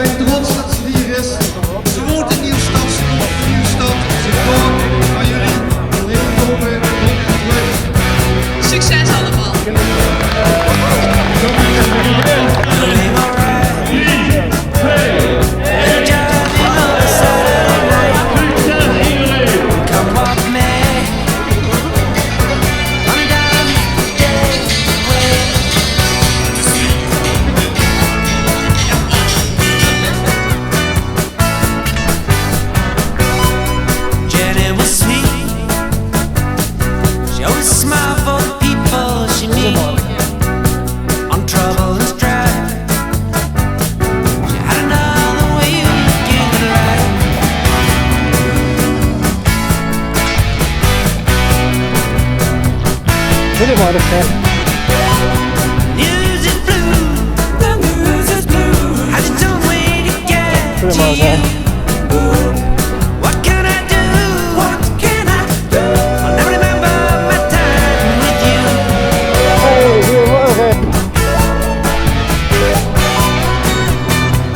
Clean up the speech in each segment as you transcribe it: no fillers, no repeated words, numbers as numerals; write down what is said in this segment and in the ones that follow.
zijn trots dat ze hier is. Ze woont in Nieuwstad, ze komt in Nieuwstad. Ze gewoon aan jullie een hele domme succes allemaal! Goedemorgen. Goedemorgen.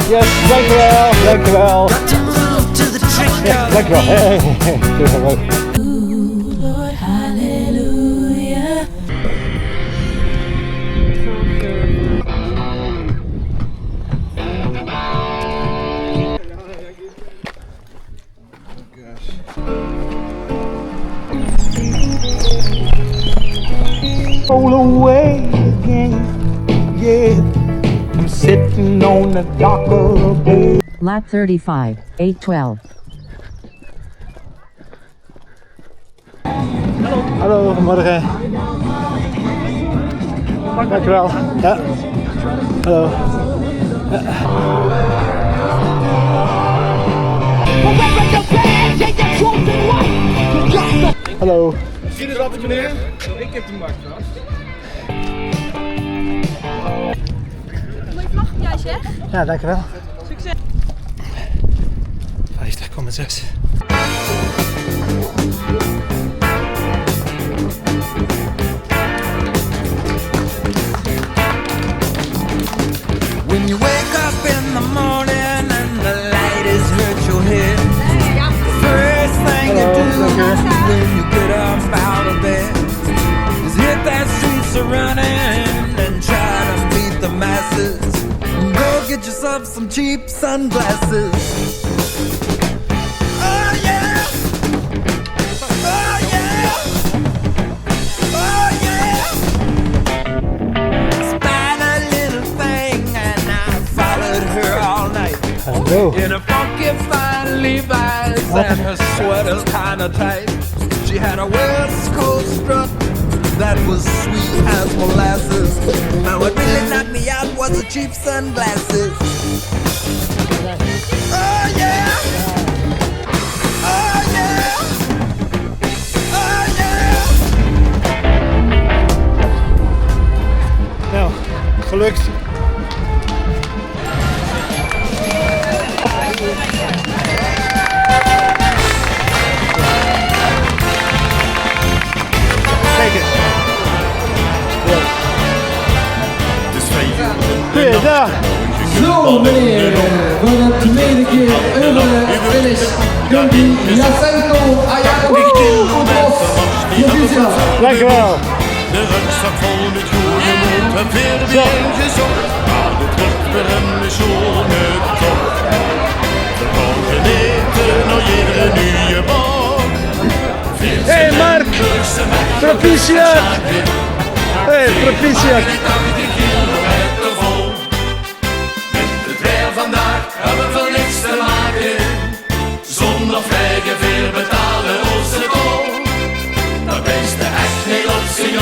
Yes, dankjewel, dankjewel. Ja, dankjewel. Hey. Roll away again, yeah. I'm sitting on the dock of the bay. Lap 35, 8:12. Hallo, goedemorgen. Dankjewel. Ja. Hallo. Ja. Hallo. Misschien is wat meneer. Ik heb de markt vast. Mooie vlag, jij zeg? Ja, dankjewel. Succes! 50,6. When you wake up in the morning and the light is hurt your head, the first thing you do when you get up out of bed is hit that streets are running and try to beat the masses. Go get yourself some cheap sunglasses. Oh yeah! Oh yeah! Oh yeah! Spied a little thing and I followed her all night. Hallo. In a funky fine Levi's and her sweater's kinda tight. She had a West Coast strut that was sweet as molasses. Now what really knocked me out was the cheap sunglasses. Oh yeah! Oh yeah! Oh yeah! Nou, gelukt. Goeiedag. Zo meneer, voor de tweede keer over de finish. Komt Jasenko Ayako. Dankjewel. De rug staat vol met goede moed en weer beentjes op. Maar de druk weer hem is zonder top. We gaan genieten, nou iedere nieuwe baan. Hey Mark, proficiat. Hey, proficiat. Vandaag hebben we veel niks te maken. Zonder vrijgeveer betalen onze tol. Dat is de echt heel op zijn